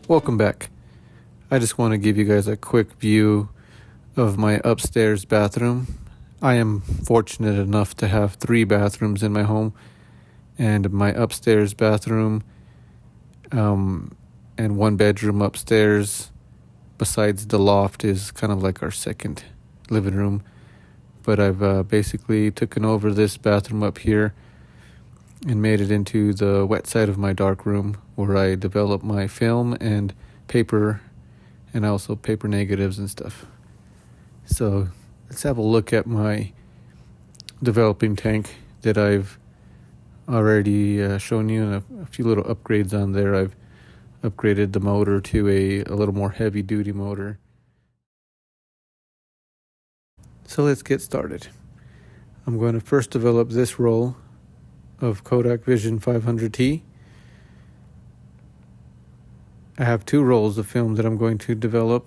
Welcome back. I just want to give you guys a quick view of my upstairs bathroom. I am fortunate enough to have 3 bathrooms in my home, and my upstairs bathroom and 1 bedroom upstairs besides the loft is kind of like our second living room. But I've basically taken over this bathroom up here and made it into the wet side of my dark room, where I develop my film and paper, and also paper negatives and stuff. So let's have a look at my developing tank that I've already shown you, and a few little upgrades on there. I've upgraded the motor to a little more heavy duty motor. So let's get started. I'm going to first develop this roll of Kodak Vision3. I have 2 rolls of film that I'm going to develop.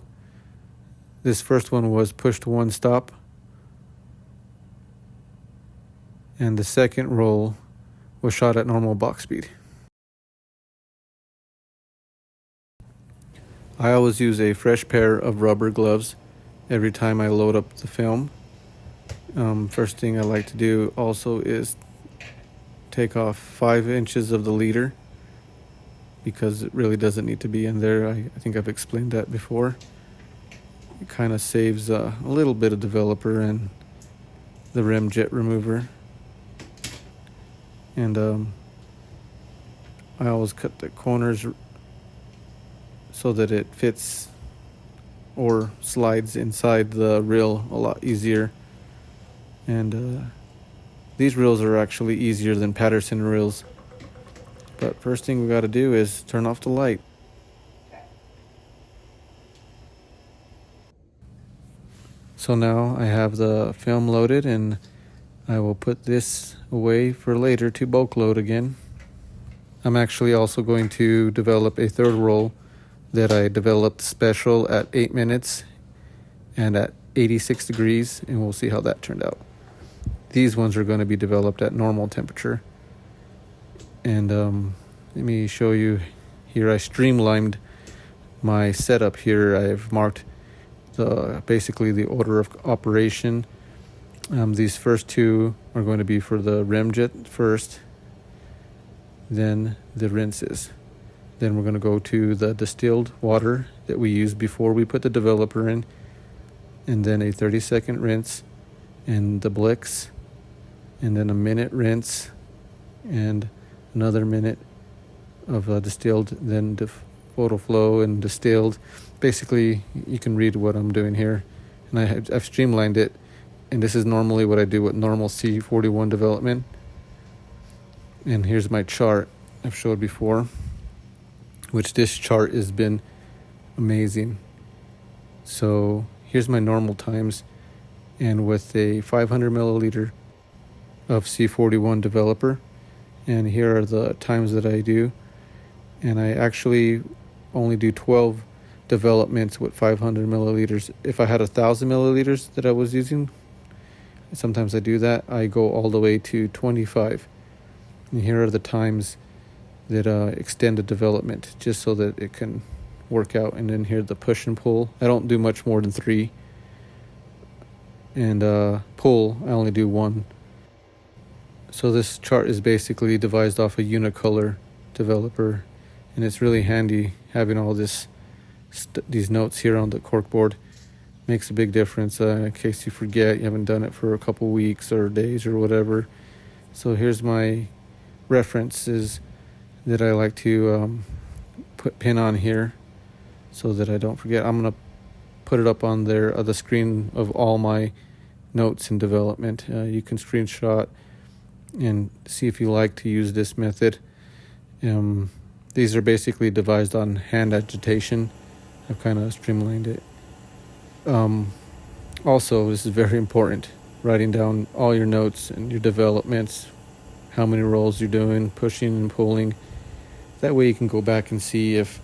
This first one was push to 1 stop, and the second roll was shot at normal box speed. I always use a fresh pair of rubber gloves every time I load up the film. First thing I like to do also is take off 5 inches of the leader, because it really doesn't need to be in there. I think I've explained that before. It kind of saves a little bit of developer and the rim jet remover. And I always cut the corners so that it fits or slides inside the reel a lot easier. And these reels are actually easier than Patterson reels. But first thing we got to do is turn off the light. So now I have the film loaded, and I will put this away for later to bulk load again. I'm actually also going to develop a 3rd roll that I developed special at 8 minutes and at 86 degrees, and we'll see how that turned out. These ones are going to be developed at normal temperature. And let me show you here. I streamlined my setup here. I've marked basically the order of operation. These first 2 are going to be for the rim jet first, then the rinses. Then we're going to go to the distilled water that we used before we put the developer in, and then a 30-second rinse and the Blix, and then a minute rinse and another minute of distilled, then photo flow and distilled. Basically, you can read what I'm doing here, and I've streamlined it, and this is normally what I do with normal C-41 development. And here's my chart I've showed before, which this chart has been amazing. So here's my normal times, and with a 500 milliliter of C-41 developer, and here are the times that I do. And I actually only do 12 developments with 500 milliliters. If I had 1,000 milliliters that I was using, sometimes I do that, I go all the way to 25. And here are the times that extend the development, just so that it can work out. And then here the push and pull. I don't do much more than 3. And pull, I only do 1. So this chart is basically devised off a unicolor developer, and it's really handy having all these notes here on the corkboard. Makes a big difference in case you forget, you haven't done it for a couple weeks or days or whatever. So here's my references that I like to pin on here so that I don't forget. I'm going to put it up on there, the screen of all my notes in development. You can screenshot and see if you like to use this method. These are basically devised on hand agitation. I've kind of streamlined it. Also, this is very important, writing down all your notes and your developments, how many rolls you're doing, pushing and pulling. That way you can go back and see if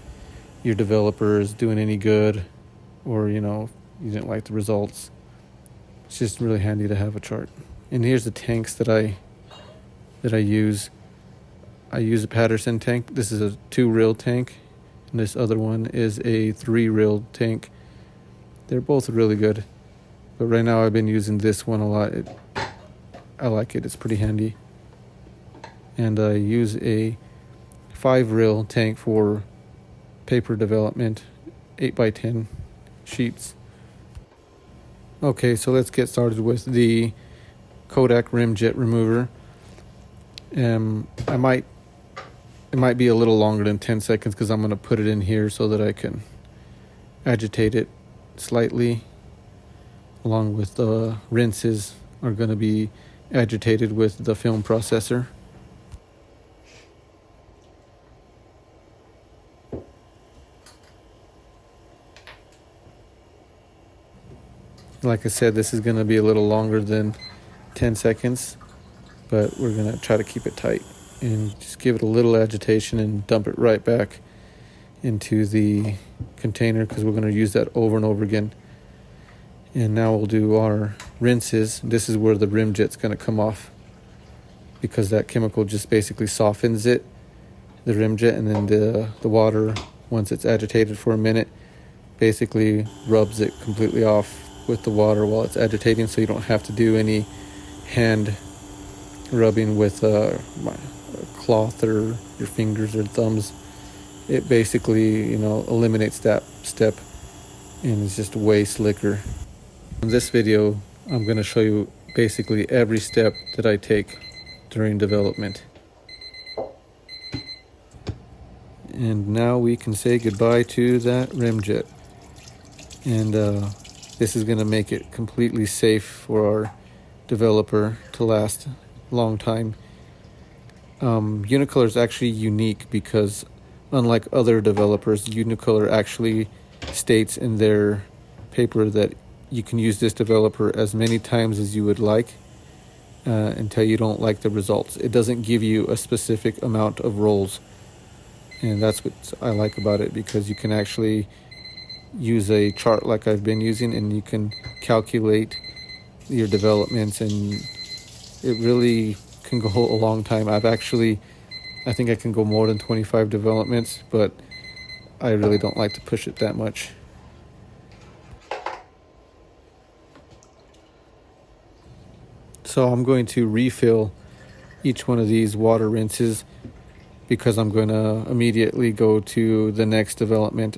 your developer is doing any good, or you didn't like the results. It's just really handy to have a chart. And here's the tanks that I use. I use a Patterson tank. This is a 2 reel tank, and this other one is a 3-reel tank. They're both really good, but right now I've been using this one a lot. I like it. It's pretty handy. And I use a 5-reel tank for paper development, 8x10 sheets. Okay, so let's get started with the Kodak rim jet remover. It might be a little longer than 10 seconds because I'm going to put it in here so that I can agitate it slightly, along with the rinses are going to be agitated with the film processor. Like I said, this is going to be a little longer than 10 seconds, but we're going to try to keep it tight and just give it a little agitation and dump it right back into the container because we're going to use that over and over again. And now we'll do our rinses. This is where the rim jet's going to come off because that chemical just basically softens it, the rim jet, and then the water, once it's agitated for a minute, basically rubs it completely off with the water while it's agitating, so you don't have to do any hand rubbing with a cloth or your fingers or thumbs. It basically, eliminates that step and it's just way slicker. In this video, I'm going to show you basically every step that I take during development. And now we can say goodbye to that rim jet. And this is going to make it completely safe for our developer to last a long time. Unicolor is actually unique because unlike other developers, Unicolor actually states in their paper that you can use this developer as many times as you would like until you don't like the results. It doesn't give you a specific amount of rolls. And that's what I like about it, because you can actually use a chart like I've been using and you can calculate your developments, and it really can go a long time. I think I can go more than 25 developments, but I really don't like to push it that much. So I'm going to refill each one of these water rinses because I'm going to immediately go to the next development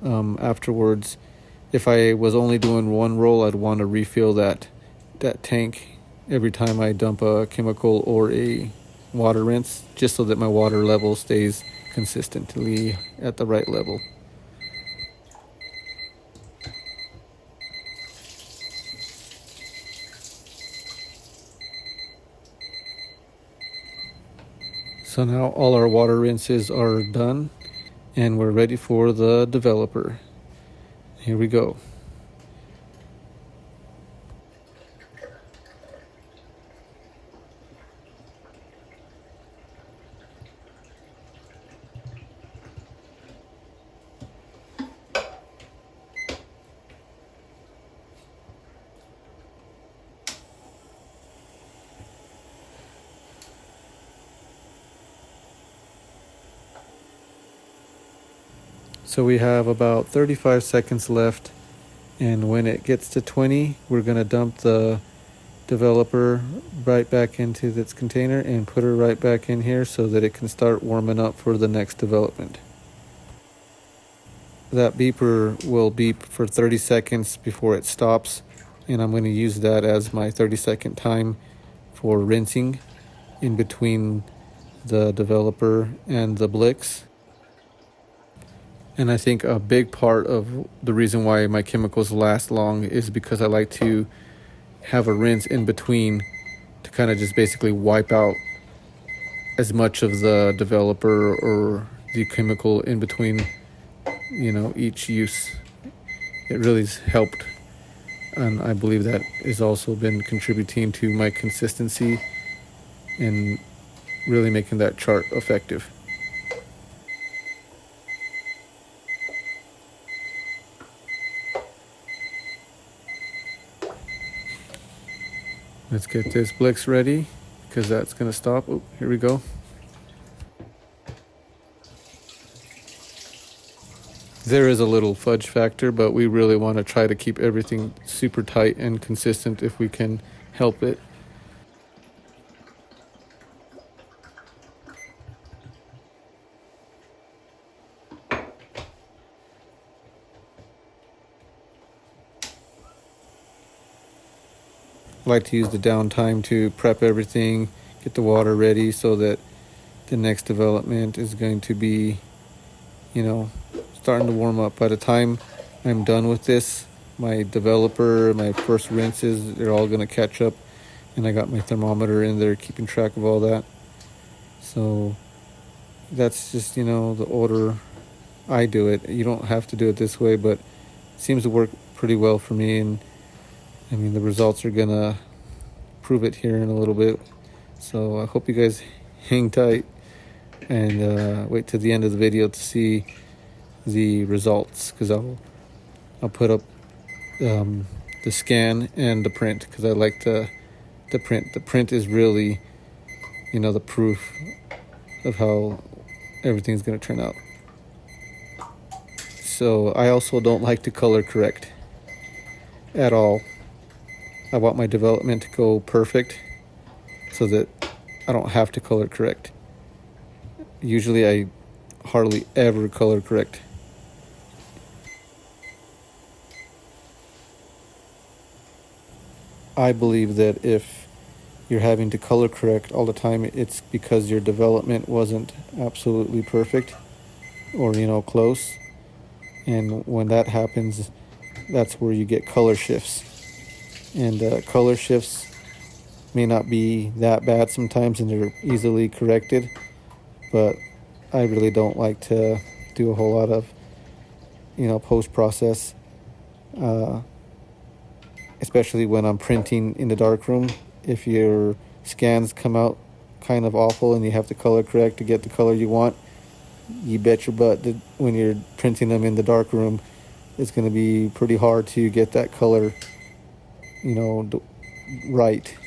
afterwards. If I was only doing one roll, I'd want to refill that tank every time I dump a chemical or a water rinse, just so that my water level stays consistently at the right level. So now all our water rinses are done and we're ready for the developer. Here we go. So we have about 35 seconds left, and when it gets to 20, we're going to dump the developer right back into its container and put her right back in here so that it can start warming up for the next development. That beeper will beep for 30 seconds before it stops, and I'm going to use that as my 30-second time for rinsing in between the developer and the Blix. And I think a big part of the reason why my chemicals last long is because I like to have a rinse in between to kind of just basically wipe out as much of the developer or the chemical in between, each use. It really has helped, and I believe that has also been contributing to my consistency and really making that chart effective. Let's get this Blix ready, because that's going to stop. Oh, here we go. There is a little fudge factor, but we really want to try to keep everything super tight and consistent if we can help it. I like to use the downtime to prep everything, get the water ready so that the next development is going to be, starting to warm up. By the time I'm done with this, my developer, my first rinses, they're all going to catch up, and I got my thermometer in there keeping track of all that. So that's just, the order I do it. You don't have to do it this way, but it seems to work pretty well for me, and I mean, the results are going to prove it here in a little bit. So I hope you guys hang tight and wait to the end of the video to see the results, because I'll put up the scan and the print, because I like the print. The print is really, the proof of how everything's going to turn out. So I also don't like to color correct at all. I want my development to go perfect so that I don't have to color correct. Usually I hardly ever color correct. I believe that if you're having to color correct all the time, it's because your development wasn't absolutely perfect or, close. And when that happens, that's where you get color shifts. And color shifts may not be that bad sometimes, and they're easily corrected, but I really don't like to do a whole lot of, post-process, especially when I'm printing in the darkroom. If your scans come out kind of awful and you have to color correct to get the color you want, you bet your butt that when you're printing them in the darkroom, it's going to be pretty hard to get that color, right.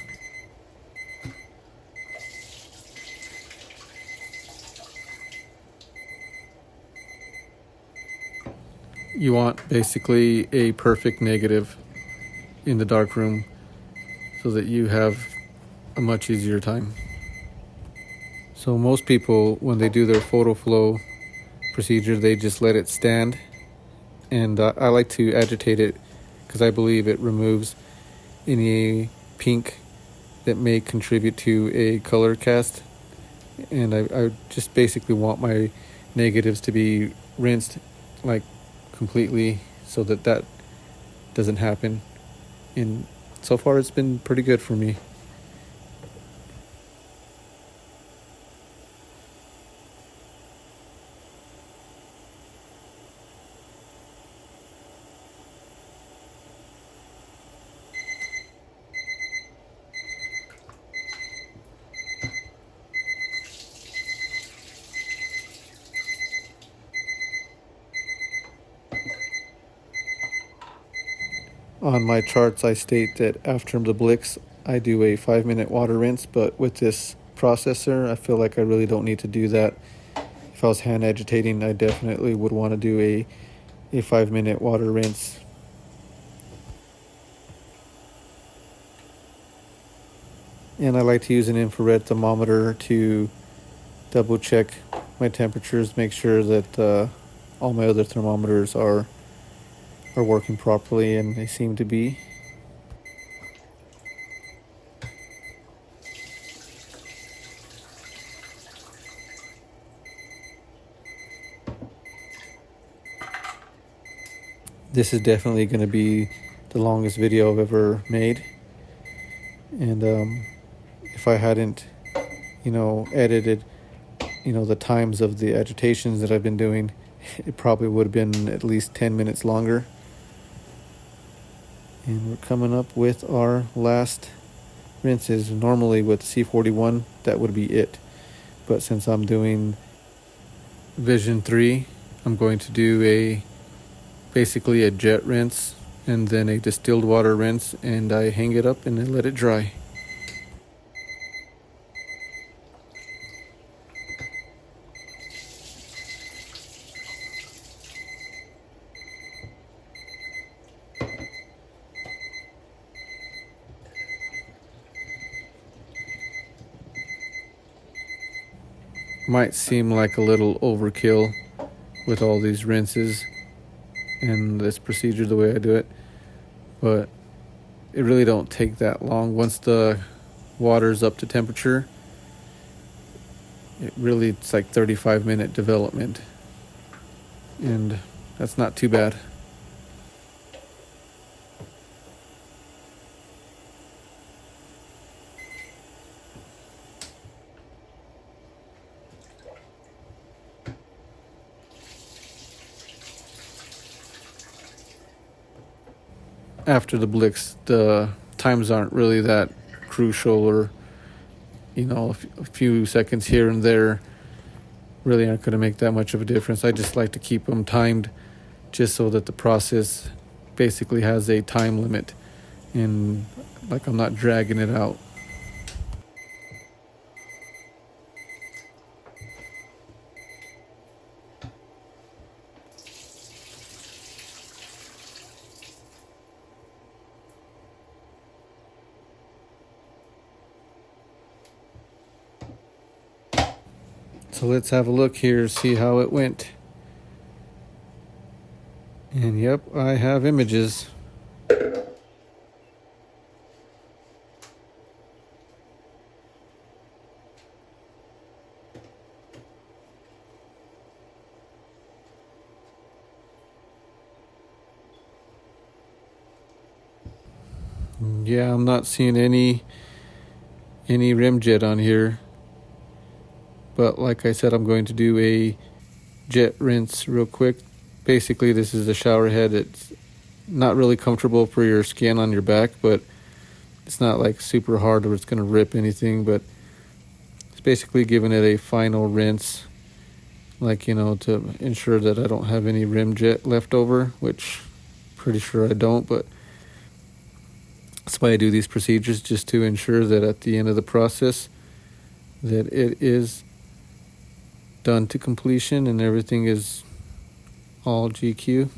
You want basically a perfect negative in the darkroom so that you have a much easier time. So most people, when they do their photo flow procedure, they just let it stand. And I like to agitate it because I believe it removes any pink that may contribute to a color cast. And I just basically want my negatives to be rinsed like completely so that doesn't happen. And so far it's been pretty good for me. On my charts, I state that after the Blix, I do a 5-minute water rinse, but with this processor, I feel like I really don't need to do that. If I was hand agitating, I definitely would want to do a 5-minute water rinse. And I like to use an infrared thermometer to double check my temperatures, make sure that all my other thermometers are working properly, and they seem to be. This is definitely going to be the longest video I've ever made, and if I hadn't edited the times of the agitations that I've been doing, it probably would have been at least 10 minutes longer. And we're coming up with our last rinses. Normally with C-41, that would be it. But since I'm doing Vision3, I'm going to do basically a jet rinse and then a distilled water rinse, and I hang it up and I let it dry. Might seem like a little overkill with all these rinses and this procedure the way I do it, but it really don't take that long. Once the water's up to temperature, it's like 35-minute development, and that's not too bad. After the blicks, the times aren't really that crucial, or a few seconds here and there really aren't going to make that much of a difference. I just like to keep them timed just so that the process basically has a time limit, and like I'm not dragging it out. So let's have a look here, see how it went. And yep, I have images. Yeah, I'm not seeing any rim jet on here. But like I said, I'm going to do a jet rinse real quick. Basically, this is a shower head. It's not really comfortable for your skin on your back, but it's not like super hard or it's going to rip anything. But it's basically giving it a final rinse, like, to ensure that I don't have any rim jet left over, which pretty sure I don't. But that's why I do these procedures, just to ensure that at the end of the process that it is done to completion and everything is all GQ.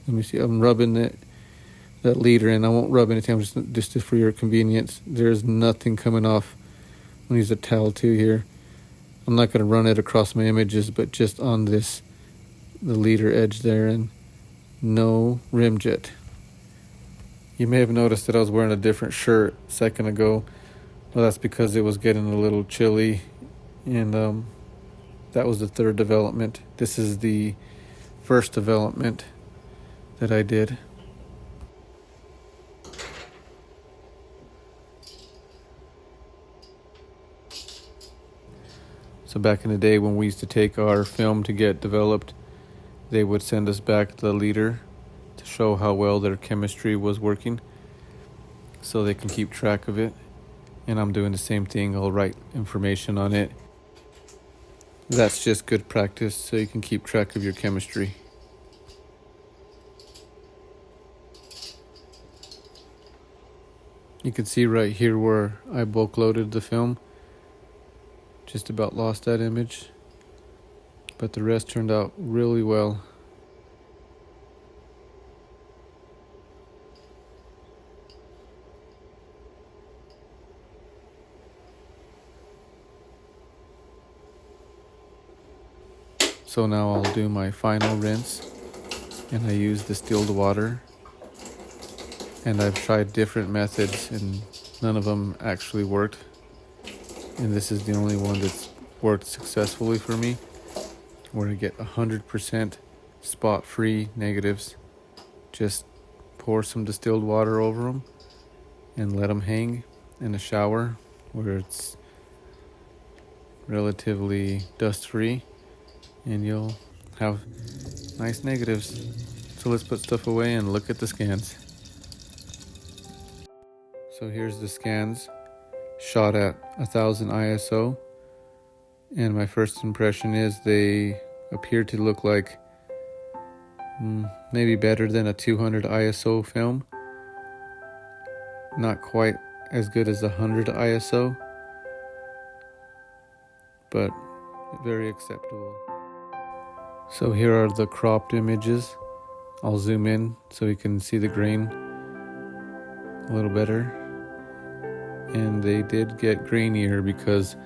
Let me see, I'm rubbing that leader in. I won't rub anything, I'm just for your convenience. There's nothing coming off. I'm gonna use a towel too here. I'm not gonna run it across my images, but just on the leader edge there, and no rim jet. You may have noticed that I was wearing a different shirt a second ago. Well, that's because it was getting a little chilly, and that was the third development. This is the first development that I did. So back in the day when we used to take our film to get developed, they would send us back the leader to show how well their chemistry was working, so they can keep track of it. And I'm doing the same thing. I'll write information on it. That's just good practice, so you can keep track of your chemistry. You can see right here where I bulk loaded the film. Just about lost that image, but the rest turned out really well. So now I'll do my final rinse, and I use distilled water. And I've tried different methods and none of them actually worked. And this is the only one that's worked successfully for me, where I get 100% spot-free negatives. Just pour some distilled water over them and let them hang in a shower where it's relatively dust-free, and you'll have nice negatives. So let's put stuff away and look at the scans. So here's the scans shot at 1000 ISO, and my first impression is they appear to look like maybe better than a 200 ISO film. Not quite as good as 100 ISO, but very acceptable. So here are the cropped images. I'll zoom in so you can see the grain a little better. And they did get grainier because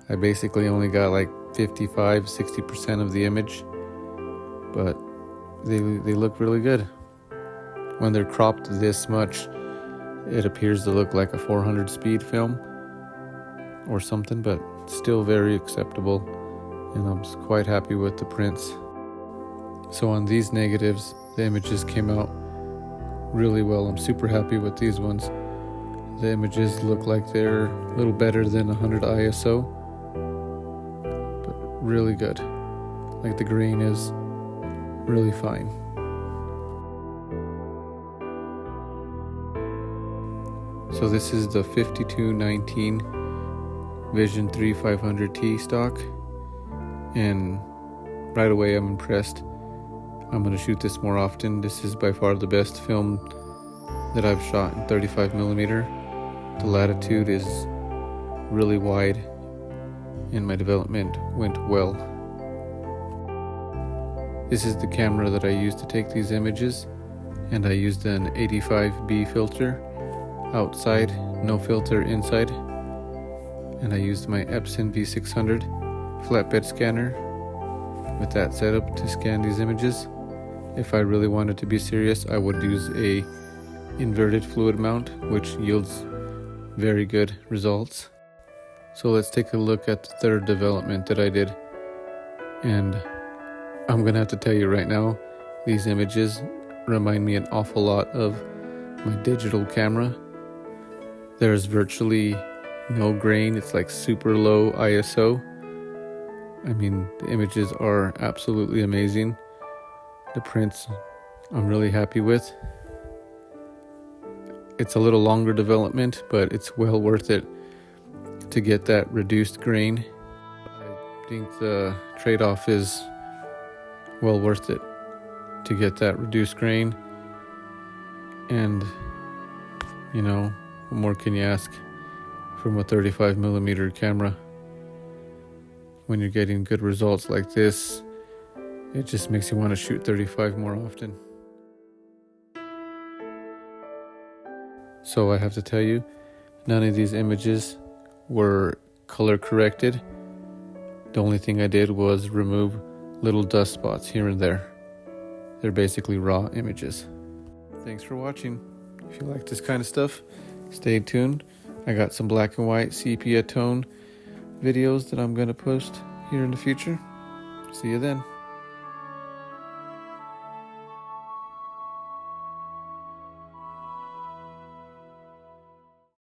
I basically only got like 55-60% of the image, but they look really good. When they're cropped this much, it appears to look like a 400 speed film or something, but still very acceptable, and I'm quite happy with the prints. So on these negatives, the images came out really well. I'm super happy with these ones. The images look like they're a little better than 100 ISO, but really good. Like the grain is really fine. So this is the 5219 Vision3 500T stock, and right away I'm impressed. I'm going to shoot this more often. This is by far the best film that I've shot in 35mm. The latitude is really wide and my development went well. This is the camera that I used to take these images, and I used an 85B filter outside, no filter inside, and I used my Epson V600 flatbed scanner with that setup to scan these images. If I really wanted to be serious, I would use a inverted fluid mount, which yields very good results. So let's take a look at the third development that I did, and I'm gonna have to tell you right now, these images remind me an awful lot of my digital camera. There's virtually no grain. It's like super low ISO. I mean, the images are absolutely amazing. The prints I'm really happy with. It's a little longer development, but it's well worth it to get that reduced grain. I think the trade-off is well worth it to get that reduced grain. And, you know, what more can you ask from a 35mm camera? When you're getting good results like this, it just makes you want to shoot 35 more often. So I have to tell you, none of these images were color corrected. The only thing I did was remove little dust spots here and there. They're basically raw images. Thanks for watching. If you like this kind of stuff, stay tuned. I got some black and white sepia tone videos that I'm going to post here in the future. See you then.